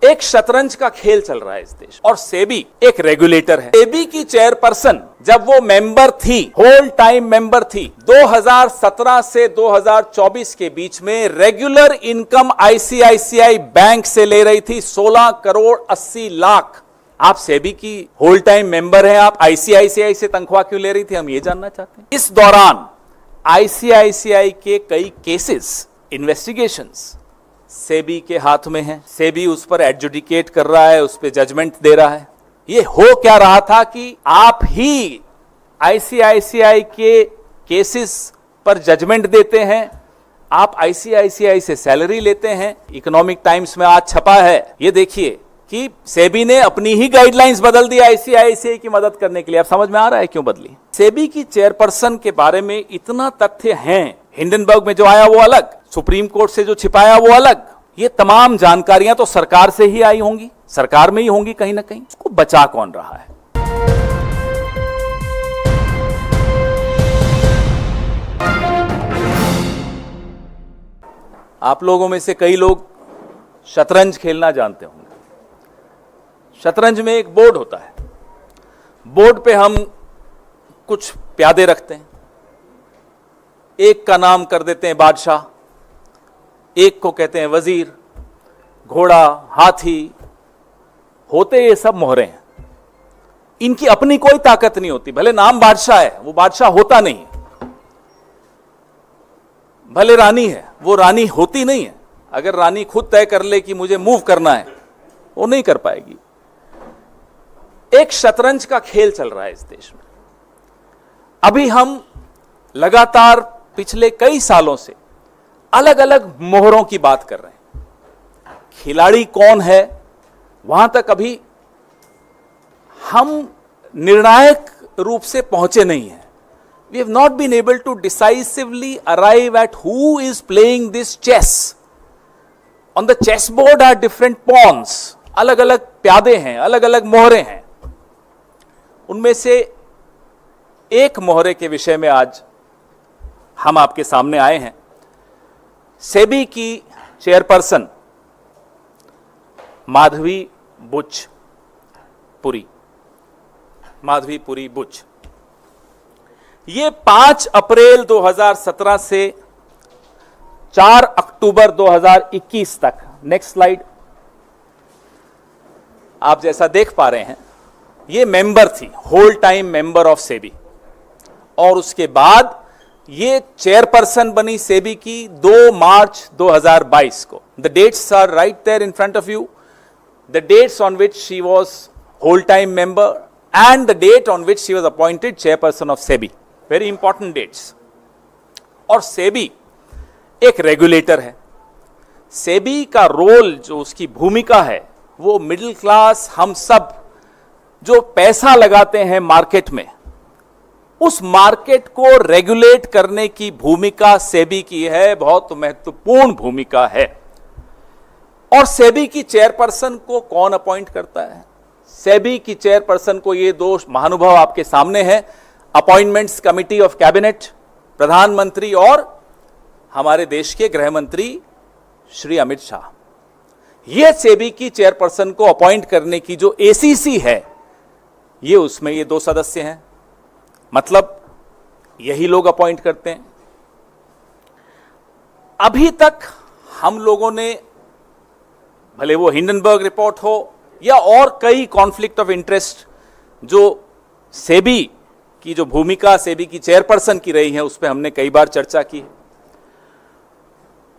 एक शतरंज का खेल चल रहा है इस देश और सेबी एक रेगुलेटर है। सेबी की चेयरपर्सन जब वो मेंबर थी, होल टाइम मेंबर थी, 2017 से 2024 के बीच में रेगुलर इनकम आईसीआईसीआई बैंक से ले रही थी 16 करोड़ 80 लाख। आप सेबी की होल टाइम मेंबर हैं, आप आईसीआईसीआई से तनख्वाह क्यों ले रही थी, हम ये जानना चाहते हैं। इस दौरान आईसीआईसीआई के कई केसेस, इन्वेस्टिगेशंस सेबी के हाथ में है। सेबी उस पर एडजुडिकेट कर रहा है, उस पर जजमेंट दे रहा है। ये हो क्या रहा था कि आप ही आईसीआईसीआई के केसेस पर जजमेंट देते हैं, आप आईसीआईसीआई से सैलरी लेते हैं। इकोनॉमिक टाइम्स में आज छपा है, ये देखिए कि सेबी ने अपनी ही गाइडलाइंस बदल दी आईसीआईसीआई की मदद करने के लिए। अब समझ में आ रहा है क्यों बदली। सेबी की चेयरपर्सन के बारे में इतना तथ्य हैं, हिंडनबर्ग में जो आया वो अलग, सुप्रीम कोर्ट से जो छिपाया वो अलग। ये तमाम जानकारियां तो सरकार से ही आई होंगी, सरकार में ही होंगी कहीं ना कहीं। उसको बचा कौन रहा है? आप लोगों में से कई लोग शतरंज खेलना जानते होंगे। शतरंज में एक बोर्ड होता है, बोर्ड पे हम कुछ प्यादे रखते हैं। एक का नाम कर देते हैं बादशाह, एक को कहते हैं वजीर, घोड़ा, हाथी, होते ये सब मोहरे हैं। इनकी अपनी कोई ताकत नहीं होती। भले नाम बादशाह है, वो बादशाह होता नहीं है। भले रानी है, वो रानी होती नहीं है। अगर रानी खुद तय कर ले कि मुझे मूव करना है, वो नहीं कर पाएगी। एक शतरंज का खेल चल रहा है इस देश में। अभी हम लगातार पिछले कई सालों से अलग अलग मोहरों की बात कर रहे हैं। खिलाड़ी कौन है, वहां तक अभी हम निर्णायक रूप से पहुंचे नहीं हैं। We have not been able to decisively arrive at who is playing this chess. On the chess board are different pawns, अलग अलग प्यादे हैं, अलग अलग मोहरे हैं। उनमें से एक मोहरे के विषय में आज हम आपके सामने आए हैं। सेबी की चेयरपर्सन माधवी बुच, ये 5 अप्रैल 2017 से 4 अक्टूबर 2021 तक, नेक्स्ट स्लाइड, आप जैसा देख पा रहे हैं, ये मेंबर थी, whole time member of SEBI. और उसके बाद ये चेयरपर्सन बनी सेबी की 2 मार्च 2022 को। The dates are right there in front of you, the dates on which she was whole time member and the date on which she was appointed chairperson of SEBI. Very important dates. और सेबी एक regulator है। सेबी का role, जो उसकी भूमिका है, वो middle class, हम सब जो पैसा लगाते हैं मार्केट में, उस मार्केट को रेगुलेट करने की भूमिका सेबी की है, बहुत महत्वपूर्ण भूमिका है। और सेबी की चेयरपर्सन को कौन अपॉइंट करता है? सेबी की चेयरपर्सन को, ये 2 महानुभाव आपके सामने हैं, अपॉइंटमेंट्स कमिटी ऑफ कैबिनेट, प्रधानमंत्री और हमारे देश के गृह मंत्री श्री अमित शाह। ये सेबी की चेयरपर्सन को अपॉइंट करने की जो एसीसी है, ये उसमें ये 2 सदस्य हैं। मतलब यही लोग अपॉइंट करते हैं। अभी तक हम लोगों ने, भले वो हिंडनबर्ग रिपोर्ट हो या और कई कॉन्फ्लिक्ट ऑफ इंटरेस्ट जो सेबी की जो भूमिका सेबी की चेयरपर्सन की रही है, उस पर हमने कई बार चर्चा की।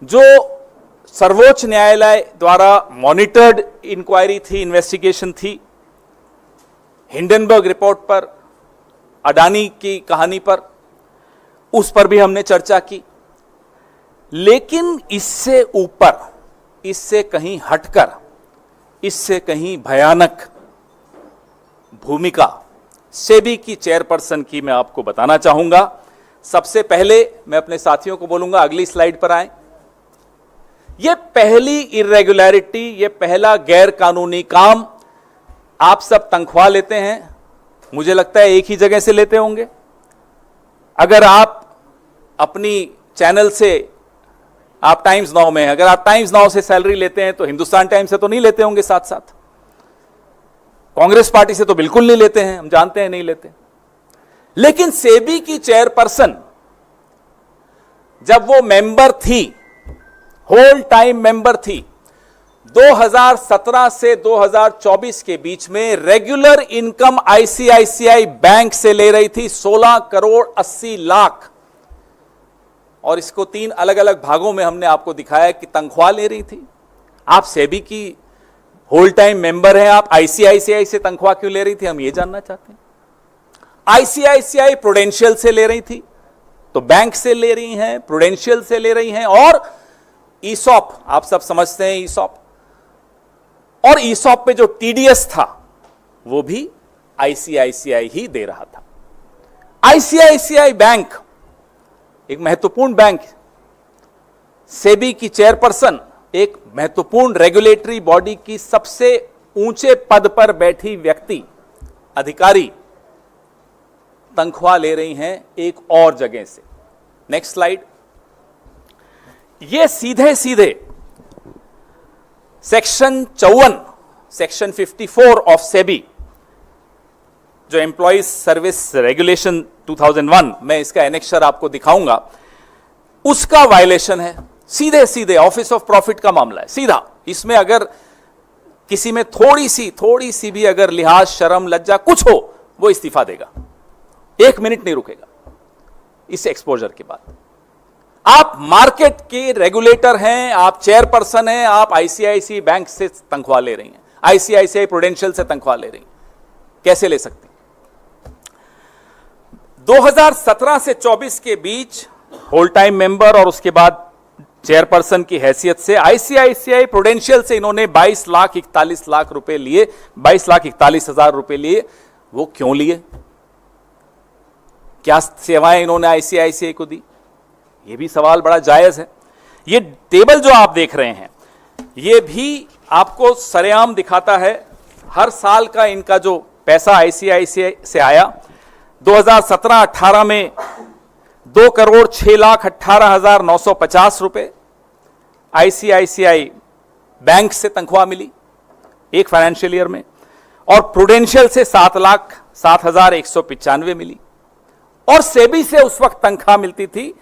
जो सर्वोच्च न्यायालय द्वारा मॉनिटर्ड इंक्वायरी थी, इन्वेस्टिगेशन थी, हिंडनबर्ग रिपोर्ट पर, अडानी की कहानी पर, उस पर भी हमने चर्चा की। लेकिन इससे ऊपर, इससे कहीं हटकर, इससे कहीं भयानक भूमिका सेबी की चेयरपर्सन की मैं आपको बताना चाहूंगा। सबसे पहले मैं अपने साथियों को बोलूंगा, अगली स्लाइड पर आएं। यह पहली इरेगुलरिटी, यह पहला गैर कानूनी काम। आप सब तनख्वाह लेते हैं, मुझे लगता है एक ही जगह से लेते होंगे। अगर आप अपनी चैनल से आप टाइम्स नाउ में हैं, अगर आप टाइम्स नाउ से सैलरी लेते हैं तो हिंदुस्तान टाइम्स से तो नहीं लेते होंगे, साथ साथ कांग्रेस पार्टी से तो बिल्कुल नहीं लेते हैं, हम जानते हैं नहीं लेते। लेकिन सेबी की चेयरपर्सन जब वो मेंबर थी, होल टाइम मेंबर थी, 2017 से 2024 के बीच में रेगुलर इनकम आईसीआईसीआई बैंक से ले रही थी 16 करोड़ 80 लाख, और इसको 3 अलग अलग भागों में हमने आपको दिखाया कि तनख्वाह ले रही थी। आप सेबी की होल टाइम मेंबर हैं, आप आईसीआईसीआई से तनख्वाह क्यों ले रही थी, हम ये जानना चाहते हैं। आईसीआईसीआई प्रूडेंशियल से ले रही थी, तो बैंक से ले रही हैं, प्रूडेंशियल से ले रही हैं, और ईसॉप आप सब समझते हैं, ईसॉप, और ईसॉप पे जो टीडीएस था वो भी आईसीआईसीआई ही दे रहा था। आईसीआईसीआई बैंक एक महत्वपूर्ण बैंक, सेबी की चेयरपर्सन एक महत्वपूर्ण रेगुलेटरी बॉडी की सबसे ऊंचे पद पर बैठी व्यक्ति, अधिकारी, तनख्वाह ले रही हैं एक और जगह से। Next slide. ये सीधे सीधे सेक्शन 54, सेक्शन 54 ऑफ सेबी, जो एम्प्लॉइज सर्विस रेगुलेशन 2001, मैं इसका एनेक्शर आपको दिखाऊंगा, उसका वायलेशन है। सीधे सीधे ऑफिस ऑफ प्रॉफिट का मामला है, सीधा। इसमें अगर किसी में थोड़ी सी भी अगर लिहाज, शर्म, लज्जा कुछ हो, वो इस्तीफा देगा, 1 मिनट नहीं रुकेगा इस एक्सपोजर के बाद। आप मार्केट के रेगुलेटर हैं, आप चेयरपर्सन हैं, आप आईसीआईसीआई बैंक से तनख्वाह ले रही हैं, आईसीआईसीआई प्रूडेंशियल से तनख्वाह ले रही हैं, कैसे ले सकती? 2017 से 24 के बीच होल टाइम मेंबर और उसके बाद चेयरपर्सन की हैसियत से आईसीआईसीआई प्रूडेंशियल से इन्होंने 22,41 लाख रुपए लिए, 22,41,000 रुपए लिए। वो क्यों लिए? क्या सेवाएं इन्होंने आईसीआईसीआई को दी? ये भी सवाल बड़ा जायज है। ये टेबल जो आप देख रहे हैं, ये भी आपको सरेआम दिखाता है हर साल का इनका जो पैसा आईसीआईसीआई से आया। 2017-18 में 2,06,18,950 रुपए आईसीआईसीआई बैंक से तनख्वाह मिली एक फाइनेंशियल ईयर में, और प्रूडेंशियल से 7,07,195 मिली, और सेबी से उस वक्त तनख्वाह मिलती थी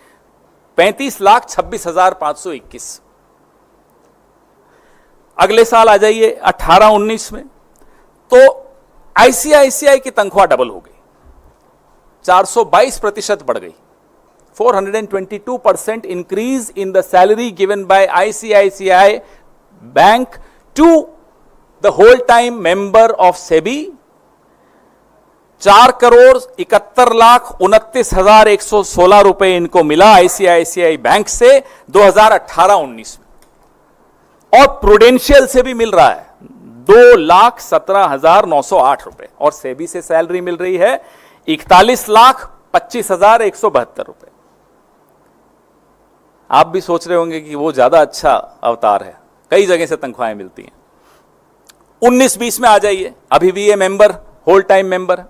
35,26,521। अगले साल आ जाइए 18-19 में, तो आईसीआईसीआई की तनख्वाह डबल हो गई, 422% बढ़ गई, 422% increase in the salary given by ICICI Bank to the whole time member of SEBI। 4,71,29,116 रुपए इनको मिला आईसीआईसीआई बैंक से 2018-19 में, और प्रूडेंशियल से भी मिल रहा है 2,17,908 रुपए, और सेबी से सैलरी मिल रही है 41,25,172 रुपए। आप भी सोच रहे होंगे कि वो ज्यादा अच्छा अवतार है, कई जगह से तनख्वाहें मिलती हैं। 19-20 में आ जाइए, अभी भी ये मेंबर, होल टाइम मेंबर।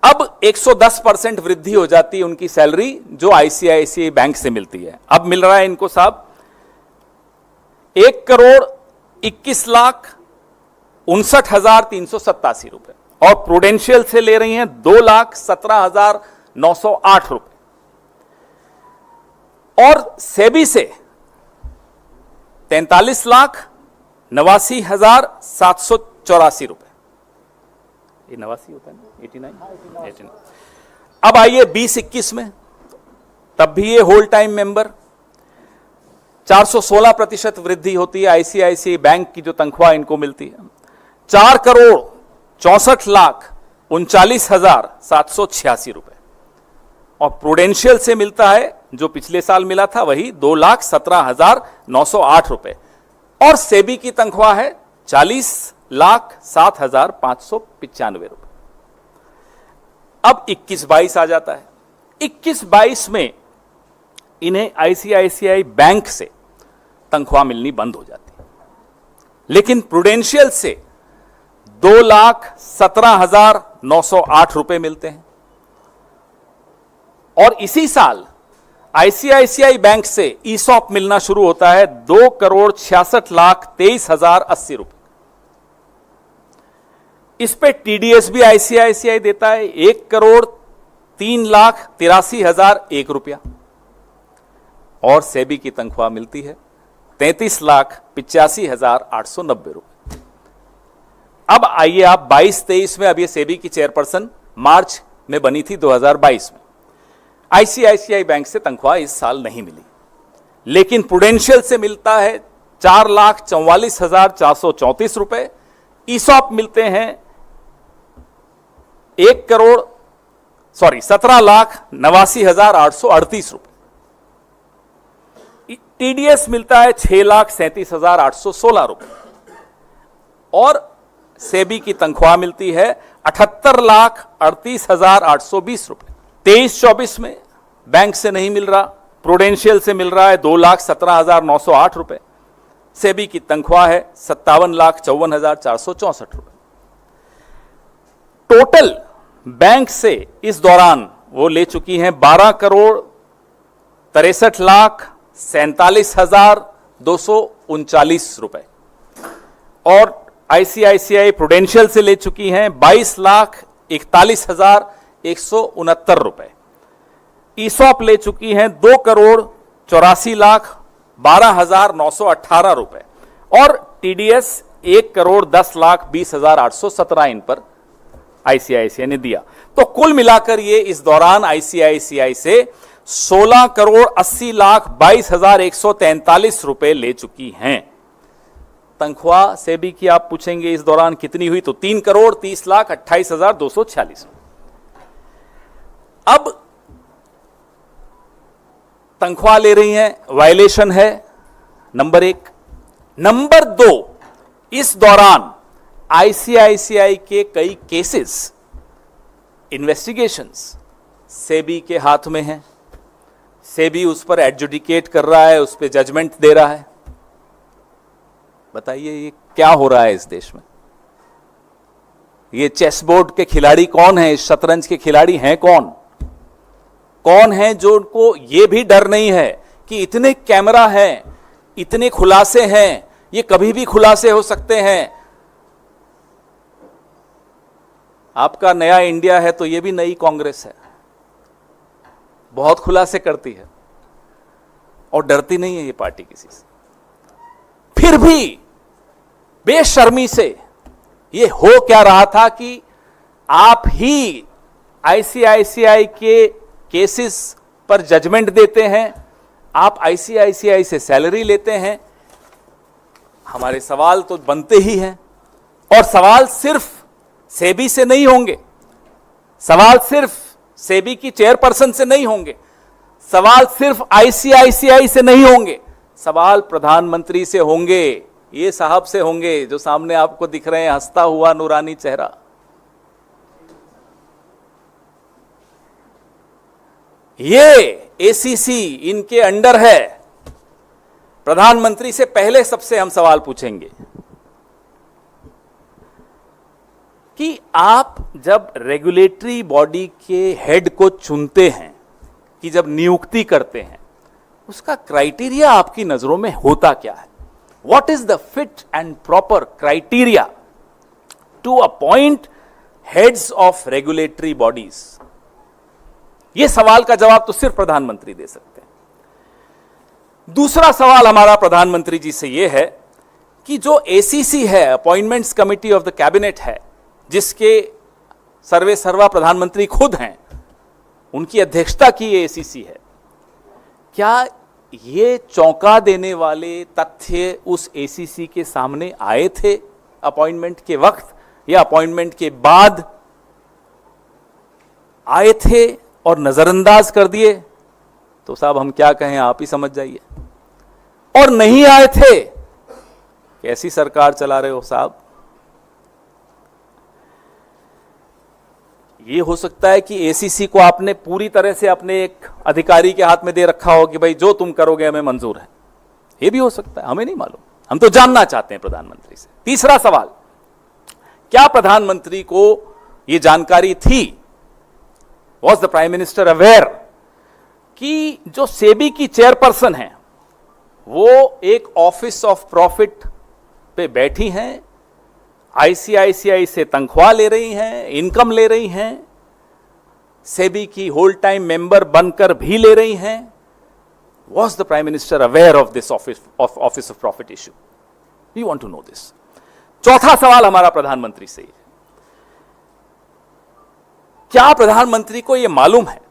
अब 110% वृद्धि हो जाती है उनकी सैलरी जो आईसीआईसीआई बैंक से मिलती है। अब मिल रहा है इनको साहब 1,21,59,387 रुपए, और प्रूडेंशियल से ले रही हैं 2,17,908 रुपए, और सेबी से 43,89,784 रुपए। ये 89 होता है ना, 89। अब आइए 20-21 में, तब भी ये होल टाइम मेंबर, 416% वृद्धि होती है आईसीआईसीआई बैंक की जो तनख्वाह इनको मिलती है, 4,64,39,786 रुपए, और प्रूडेंशियल से मिलता है जो पिछले साल मिला था वही 2,17,908 रुपए, और सेबी की तनख्वाह है 40,07,595 रुपए। अब 21-22 आ जाता है। 21-22 में इन्हें आईसीआईसीआई बैंक से तनख्वाह मिलनी बंद हो जाती है, लेकिन प्रूडेंशियल से 2,17,908 रुपए मिलते हैं, और इसी साल आईसीआईसीआई बैंक से ईसॉप मिलना शुरू होता है 2,66,23,080 रुपए। इस पे टीडीएस भी आईसीआईसीआई देता है 1,03,83,001 रुपया, और सेबी की तनख्वाह मिलती है 33,85,890 रुपए। अब आइए आप 22-23 में, अब ये सेबी की चेयरपर्सन मार्च में बनी थी 2022 में। आईसीआईसीआई बैंक से तनख्वाह इस साल नहीं मिली, लेकिन प्रूडेंशियल से मिलता है 4,44,434 रुपए। ईसॉप मिलते हैं 17,89,838 रुपए। टीडीएस मिलता है 6,37,816 रुपए, और सेबी की तनख्वाह मिलती है 78,38,820 रुपए। 23-24 में बैंक से नहीं मिल रहा, प्रूडेंशियल से मिल रहा है 2,17,908 रुपए। सेबी की तनख्वाह है 57,54,464 रुपए। टोटल बैंक से इस दौरान वो ले चुकी हैं 12,63,47,239 रुपए, और आईसीआईसीआई प्रूडेंशियल से ले चुकी हैं 22,41,169 रुपए। ईसॉप ले चुकी हैं 2,84,12,918 रुपए, और टीडीएस 1,10,20,817 इन पर आईसीआईसीआई ने दिया। तो कुल मिलाकर ये इस दौरान आईसीआईसीआई से 16,80,22,143 रुपए ले चुकी हैं। तनख्वाह सेबी की आप पूछेंगे इस दौरान कितनी हुई, तो 3,30,28,246। अब तनख्वाह ले रही हैं, वायलेशन है, नंबर 1। नंबर 2, इस दौरान आईसीआईसीआई के कई केसेस, इन्वेस्टिगेशंस सेबी के हाथ में हैं। सेबी उस पर एडजुडिकेट कर रहा है, उस पर जजमेंट दे रहा है। बताइए ये क्या हो रहा है इस देश में? ये चेस बोर्ड के खिलाड़ी कौन है? इस शतरंज के खिलाड़ी हैं कौन? कौन है जो उनको ये भी डर नहीं है कि इतने कैमरा हैं, इतने खुलासे हैं, ये कभी भी खुलासे हो सकते हैं। आपका नया इंडिया है तो ये भी नई कांग्रेस है, बहुत खुलासे करती है और डरती नहीं है ये पार्टी किसी से। फिर भी बेशर्मी से ये हो क्या रहा था कि आप ही आईसीआईसीआई के केसेस पर जजमेंट देते हैं, आप आईसीआईसीआई से सैलरी लेते हैं। हमारे सवाल तो बनते ही हैं, और सवाल सिर्फ सेबी से नहीं होंगे, सवाल सिर्फ सेबी की चेयरपर्सन से नहीं होंगे, सवाल सिर्फ आईसीआईसीआई से नहीं होंगे, सवाल प्रधानमंत्री से होंगे, ये साहब से होंगे जो सामने आपको दिख रहे हैं, हंसता हुआ नूरानी चेहरा। ये एसीसी इनके अंडर है। प्रधानमंत्री से पहले सबसे हम सवाल पूछेंगे कि आप जब रेगुलेटरी बॉडी के हेड को चुनते हैं, कि जब नियुक्ति करते हैं, उसका क्राइटेरिया आपकी नजरों में होता क्या है? What is the fit and proper criteria to appoint heads of regulatory bodies? यह सवाल का जवाब तो सिर्फ प्रधानमंत्री दे सकते हैं। दूसरा सवाल हमारा प्रधानमंत्री जी से यह है कि जो एसीसी है, appointments committee of the cabinet है, जिसके सर्वे सर्वा प्रधानमंत्री खुद हैं, उनकी अध्यक्षता की ये एसीसी है, क्या ये चौंका देने वाले तथ्य उस एसीसी के सामने आए थे अपॉइंटमेंट के वक्त या अपॉइंटमेंट के बाद आए थे और नजरअंदाज कर दिए? तो साहब हम क्या कहें, आप ही समझ जाइए। और नहीं आए थे, कैसी सरकार चला रहे हो साहब? ये हो सकता है कि एसीसी को आपने पूरी तरह से अपने एक अधिकारी के हाथ में दे रखा हो कि भाई जो तुम करोगे हमें मंजूर है। ये भी हो सकता है, हमें नहीं मालूम, हम तो जानना चाहते हैं प्रधानमंत्री से। तीसरा सवाल, क्या प्रधानमंत्री को यह जानकारी थी? Was the prime minister aware कि जो सेबी की चेयरपर्सन है वो एक ऑफिस ऑफ प्रॉफिट पे बैठी हैं, आईसीआईसीआई से तनख्वाह ले रही हैं, इनकम ले रही हैं, सेबी की होल टाइम मेंबर बनकर भी ले रही हैं। Was the Prime Minister aware of this office of profit issue? We want to know this. चौथा सवाल हमारा प्रधानमंत्री से, क्या प्रधानमंत्री को यह मालूम है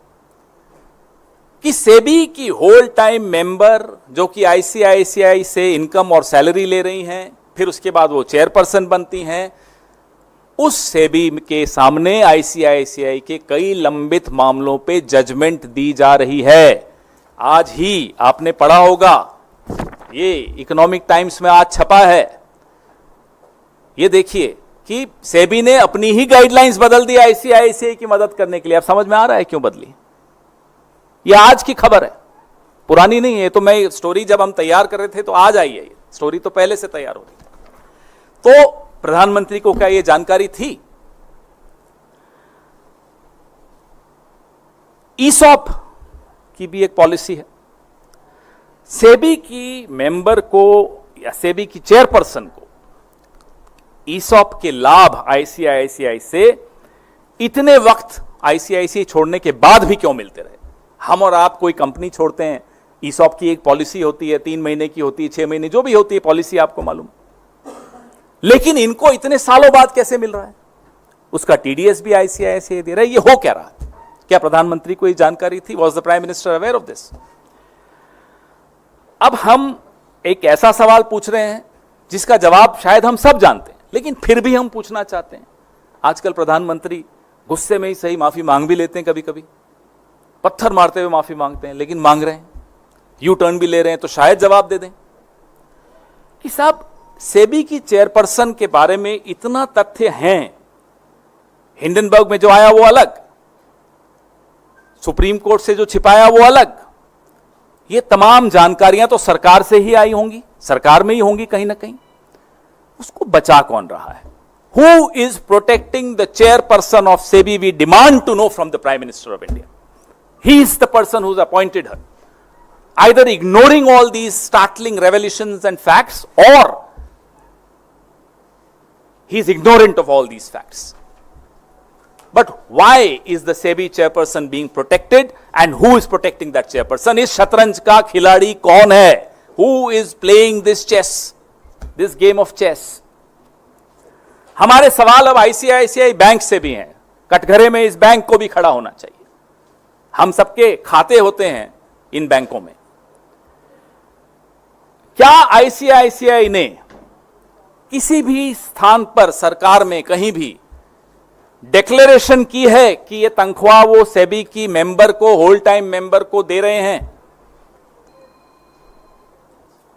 कि सेबी की होल टाइम मेंबर जो कि आईसीआईसीआई से इनकम और सैलरी ले रही हैं, फिर उसके बाद वो चेयरपर्सन बनती हैं, उस सेबी के सामने आईसीआईसीआई के कई लंबित मामलों पे जजमेंट दी जा रही है। आज ही आपने पढ़ा होगा, ये इकोनॉमिक टाइम्स में आज छपा है, ये देखिए कि सेबी ने अपनी ही गाइडलाइंस बदल दी आईसीआईसीआई की मदद करने के लिए। अब समझ में आ रहा है क्यों बदली? ये आज की खबर है, पुरानी नहीं है। तो मैं स्टोरी जब हम तैयार कर रहे थे तो आज आई है, ये स्टोरी तो पहले से तैयार हो रही थी। तो प्रधानमंत्री को क्या ये जानकारी थी? ईसॉप की भी एक पॉलिसी है, सेबी की मेंबर को या सेबी की चेयरपर्सन को ईसॉप के लाभ आईसीआईसीआई से इतने वक्त आईसीआईसीआई छोड़ने के बाद भी क्यों मिलते रहे? हम और आप कोई कंपनी छोड़ते हैं, ईसॉप की एक पॉलिसी होती है, 3 महीने की होती है, 6 महीने, जो भी होती है पॉलिसी, आपको मालूम, लेकिन इनको इतने सालों बाद कैसे मिल रहा है? उसका टीडीएस भी आईसीआईसीआई दे रहा है। ये हो क्या रहा है? क्या प्रधानमंत्री को ये जानकारी थी? Was the prime minister aware of this? अब हम एक ऐसा सवाल पूछ रहे हैं जिसका जवाब शायद हम सब जानते हैं, लेकिन फिर भी हम पूछना चाहते हैं। आजकल प्रधानमंत्री गुस्से में ही सही माफी मांग भी लेते हैं, कभी कभी पत्थर मारते हुए माफी मांगते हैं, लेकिन मांग रहे हैं, यू टर्न भी ले रहे हैं, तो शायद जवाब दे दें कि साहब सेबी की चेयरपर्सन के बारे में इतना तथ्य हैं, हिंडनबर्ग में जो आया वो अलग, सुप्रीम कोर्ट से जो छिपाया वो अलग, ये तमाम जानकारियां तो सरकार से ही आई होंगी, सरकार में ही होंगी कहीं ना कहीं। उसको बचा कौन रहा है? Who is protecting the chairperson of SEBI? We demand to know from the Prime Minister of India. He is the person who's appointed her. Either ignoring all these startling revelations and facts, or he is ignorant of all these facts. But why is the SEBI chairperson being protected, and who is protecting that chairperson? इस शतरंज का खिलाड़ी कौन है? Who is playing this chess, this game of chess? हमारे सवाल अब ICICI bank से भी हैं। कटघरे में इस बैंक को भी खड़ा होना चाहिए। हम सबके खाते होते हैं इन बैंकों में। क्या आईसीआईसीआई ने किसी भी स्थान पर सरकार में कहीं भी डिक्लेरेशन की है कि ये तनख्वाह वो सेबी की मेंबर को, होल टाइम मेंबर को दे रहे हैं,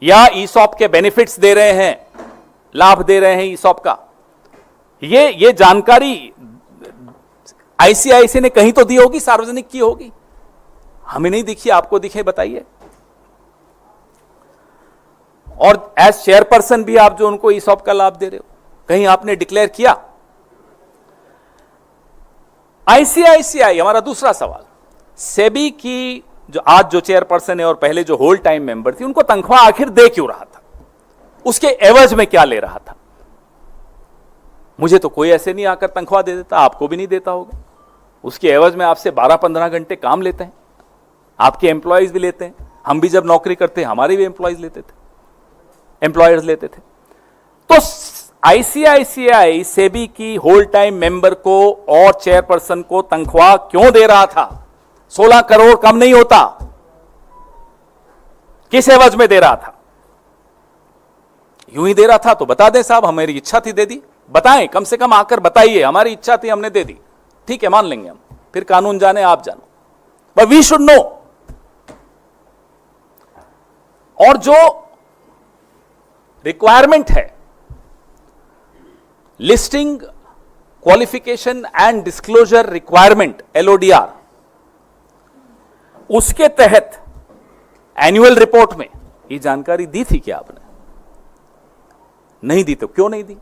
या ईसॉप के बेनिफिट्स दे रहे हैं, लाभ दे रहे हैं ईसॉप का? ये जानकारी आईसीआईसीआई ने कहीं तो दी होगी, सार्वजनिक की होगी, हमें नहीं दिखी, आपको दिखे, बताइए। और एज चेयरपर्सन भी आप जो उनको ईसॉप का लाभ दे रहे हो, कहीं आपने डिक्लेयर किया? आईसीआईसीआई, हमारा दूसरा सवाल, सेबी की जो आज जो चेयरपर्सन है और पहले जो होल टाइम मेंबर थी, उनको तनख्वाह आखिर दे क्यों रहा था? उसके एवज में क्या ले रहा था? मुझे तो कोई ऐसे नहीं आकर तनख्वाह दे देता, आपको भी नहीं देता होगा। उसके एवज में आपसे 12-15 घंटे काम लेते हैं, आपके एम्प्लॉयज भी लेते हैं। हम भी जब नौकरी करते हमारे भी एम्प्लॉयज लेते थे, एम्प्लॉयर्स लेते थे। तो आईसीआईसीआई सेबी की होल टाइम मेंबर को और चेयरपर्सन को तनख्वाह क्यों दे रहा था? 16 करोड़ कम नहीं होता। किस एवज में दे रहा था? यूं ही दे रहा था तो बता दें साहब, हमारी इच्छा थी दे दी, बताएं, कम से कम आकर बताइए, हमारी इच्छा थी हमने दे दी, ठीक है, मान लेंगे हम, फिर कानून जाने आप जानो, बट वी शुड नो। और जो रिक्वायरमेंट है, listing qualification and disclosure requirement, LODR, उसके तहत एनुअल रिपोर्ट में ये जानकारी दी थी क्या आपने? नहीं दी तो क्यों नहीं दी?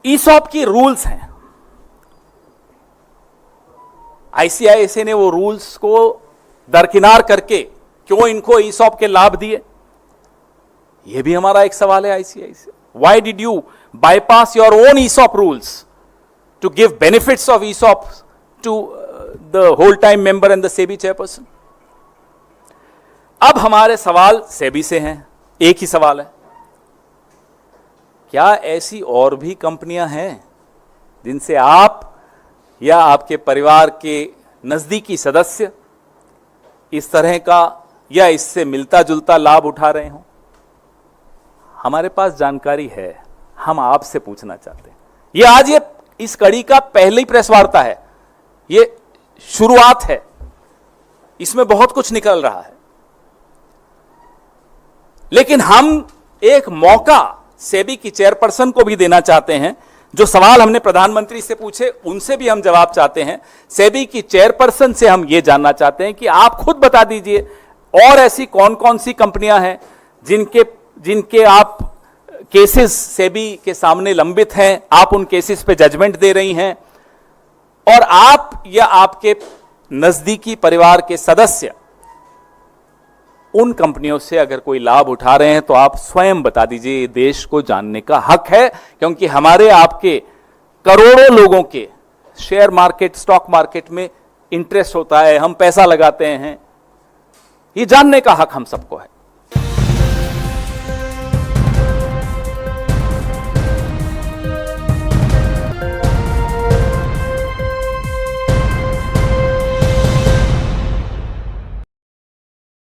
ईसॉप की रूल्स हैं, आईसीआईसीआई ने वो रूल्स को दरकिनार करके क्यों इनको ईसॉप के लाभ दिए? ये भी हमारा एक सवाल है ICICI. Why did you bypass your own ESOP rules to give benefits of ESOP to the whole time member and the SEBI chairperson? अब हमारे सवाल सेबी से हैं, एक ही सवाल है, क्या ऐसी और भी कंपनियां हैं जिनसे आप या आपके परिवार के नजदीकी सदस्य इस तरह का या इससे मिलता जुलता लाभ उठा रहे हो? हमारे पास जानकारी है, हम आपसे पूछना चाहते हैं। ये आज ये इस कड़ी का पहली प्रेस वार्ता है, ये शुरुआत है, इसमें बहुत कुछ निकल रहा है, लेकिन हम एक मौका सेबी की चेयरपर्सन को भी देना चाहते हैं। जो सवाल हमने प्रधानमंत्री से पूछे उनसे भी हम जवाब चाहते हैं। सेबी की चेयरपर्सन से हम ये जानना चाहते हैं कि आप खुद बता दीजिए और ऐसी कौन कौन सी कंपनियां हैं जिनके आप केसेस सेबी के सामने लंबित हैं, आप उन केसेस पे जजमेंट दे रही हैं, और आप या आपके नजदीकी परिवार के सदस्य उन कंपनियों से अगर कोई लाभ उठा रहे हैं तो आप स्वयं बता दीजिए। ये देश को जानने का हक है, क्योंकि हमारे आपके करोड़ों लोगों के शेयर मार्केट, स्टॉक मार्केट में इंटरेस्ट होता है, हम पैसा लगाते हैं, ये जानने का हक हम सबको है।